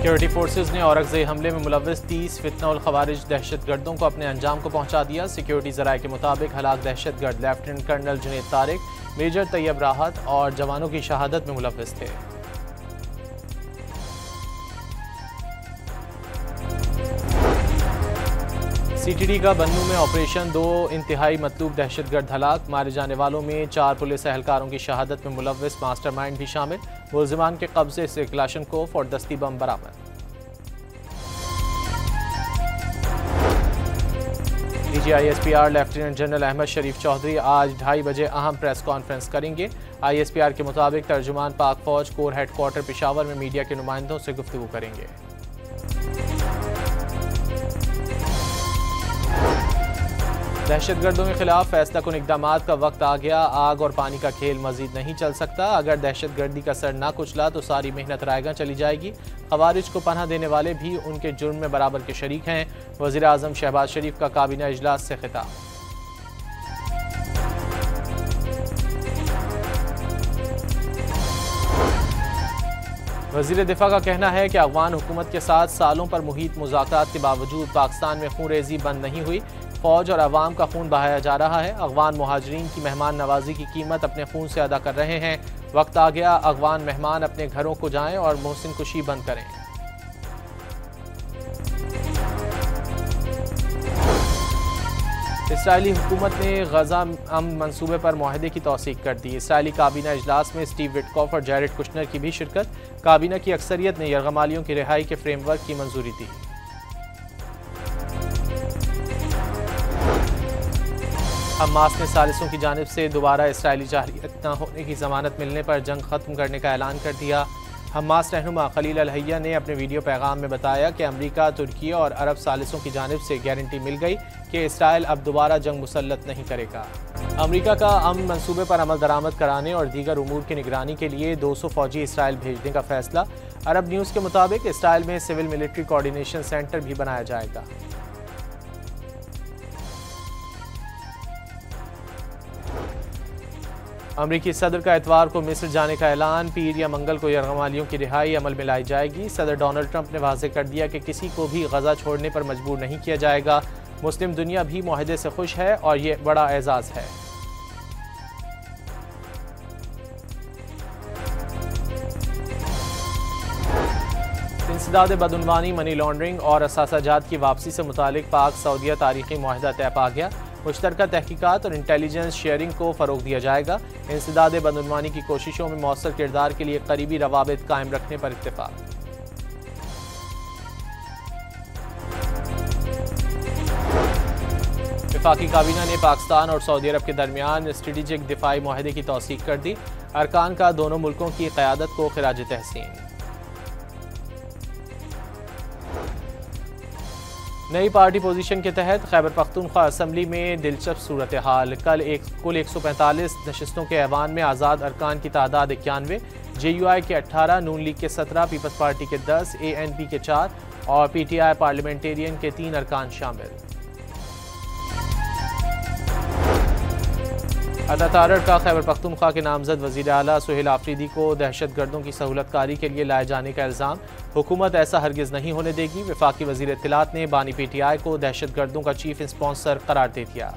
Security forces ने औरंगजेब हमले में मुलव्वस 30 फितनउल खवारिज दहशतगर्दों को अपने अंजाम को पहुंचा दिया। सिक्योरिटी जराये के मुताबिक हलाक दहशतगर्द lieutenant colonel Junaid Tariq, major Tayyab Rahat और जवानों की शहादत में मुलव्वस थे। सीटीडी का बन्नू में ऑपरेशन, 2 इंतहाई मतलूब दहशतगर्द हलाक। मारे जाने वालों में 4 पुलिस एहलकारों की शहादत में मुलव्वस मास्टरमाइंड भी शामिल। मुलजिमान के कब्जे से क्लाशनकोफ और दस्ती बम बरामद। DG ISPR lieutenant general Ahmed Sharif Chaudhry आज 2:30 बजे अहम प्रेस कॉन्फ्रेंस करेंगे। ISPR के मुताबिक तर्जुमान पाक फौज कोर हेडक्वार्टर पेशावर में मीडिया के नुमाइंदों से गुफ्तगू करेंगे। दहशतगर्दों के खिलाफ फैसला कुन इक़दामात का वक्त आ गया। आग और पानी का खेल मजीद नहीं चल सकता। अगर दहशतगर्दी का सर ना कुचला तो सारी मेहनत रायगा चली जाएगी। खवारिज को पनाह देने वाले भी उनके जुर्म में बराबर के शरीक हैं। वज़ीर आज़म शहबाज शरीफ का काबीना इजलास से खिताब। वज़ीर दिफा का कहना है कि अफ़गान हुकूमत के साथ सालों पर मुहीत मुज़ाकरात के बावजूद पाकिस्तान में खूनरेज़ी बंद नहीं हुई। फ़ौज और अवाम का खून बहाया जा रहा है। अफ़गान मुहाजिरीन की मेहमान नवाजी की कीमत अपने खून से अदा कर रहे हैं। वक्त आ गया अफ़गान मेहमान अपने घरों को जाएं और मोहसिन कुशी बंद करें। इसराइली हुकूमत ने गजा अमन मंसूबे पर मुआहदे की तौसीक कर दी। इसराइली काबीना इजलास में स्टीव विटकॉफ और जैरेड कुशनर की भी शिरकत। काबीना की अक्सरियत ने यरगमालियों की रिहाई के फ्रेमवर्क की मंजूरी दी। हमास ने सालिसों की जानिब से दोबारा इसराइली जारहियत न होने की जमानत मिलने पर जंग खत्म करने का ऐलान कर दिया। हमास रहनुमा खलील अल-हैया ने अपने वीडियो पैगाम में बताया कि अमरीका, तुर्की और अरब सालिसों की जानिब से गारंटी मिल गई कि इसराइल अब दोबारा जंग मुसल्लत नहीं करेगा। अमरीका का अमन मंसूबे पर अमल दरामद कराने और दीगर उमूर की निगरानी के लिए 200 फौजी इसराइल भेजने का फैसला। अरब न्यूज़ के मुताबिक इसराइल में सिविल मिलिट्री कोऑर्डिनेशन सेंटर भी बनाया जाएगा। अमरीकी सदर का इतवार को मिस्र जाने का ऐलान। पीर या मंगल को यरगमालियों की रिहाई अमल में लाई जाएगी। सदर डोनाल्ड ट्रंप ने वाज़ेह कर दिया कि किसी को भी गजा छोड़ने पर मजबूर नहीं किया जाएगा। मुस्लिम दुनिया भी मुआहदे से खुश है और ये बड़ा एजाज़ है। इंसदाद बदउनवानी, मनी लॉन्ड्रिंग और असासाजात की वापसी से मुतालिक पाक सऊदीया तारीखी मुआहदा तय पा गया। मुश्तरका तहकीकात और इंटेलिजेंस शेयरिंग को फ़रोग दिया जाएगा। इंसदाद बदउनवानी की कोशिशों में मौसर किरदार के लिए करीबी रवाबित कायम रखने पर इत्तेफाक। वफाकी काबीना ने पाकिस्तान और सऊदी अरब के दरमियान स्ट्रेटेजिक दिफाई मुआहदे की तौसीक कर दी। अरकान का दोनों मुल्कों की क़यादत को खिराज तहसीन। नई पार्टी पोजीशन के तहत खैबर पख्तूनख्वा असम्बली में दिलचस्प सूरत हाल। कुल 145 नशस्तों के ऐवान में आज़ाद अरकान की तादाद 91, JUI के 18, नून लीग के 17, पीपल्स पार्टी के 10, ANP के 4 और PTI पार्लियामेंटेरियन के 3 अरकान शामिल। अता तारड़ का खैबर पख्तूनख्वा के नामजद वज़ीर आला सुहेल आफरीदी को दहशतगर्दों की सहूलतकारी के लिए लाए जाने का इल्ज़ाम। हुकूमत ऐसा हरगिज़ नहीं होने देगी। वफाकी वज़ीर इत्तलात ने बानी PTI को दहशतगर्दों का चीफ स्पॉन्सर करार दे दिया।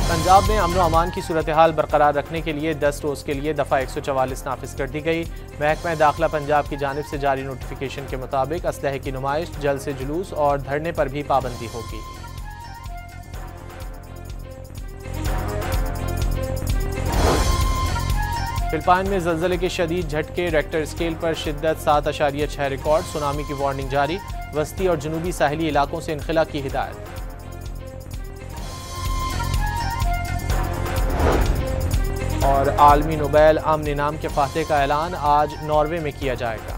पंजाब में अमन व अमान की सूरत हाल बरकरार रखने के लिए 10 रोज़ के लिए दफ़ा 144 नाफिज कर दी गई। महकमा दाखिला पंजाब की जानिब से जारी नोटिफिकेशन के मुताबिक असलहे की नुमाइश, जलसे जुलूस और धरने पर भी पाबंदी होगी। फिलिपाइन में ज़लज़ले के शदीद झटके, रेक्टर स्केल पर शिद्दत 7.6 रिकॉर्ड। सुनामी की वार्निंग जारी। वस्ती और जनूबी साहिली इलाकों से इनखिला की हिदायत। और आलमी नोबेल अमन इनाम के फातह का ऐलान आज नॉर्वे में किया जाएगा।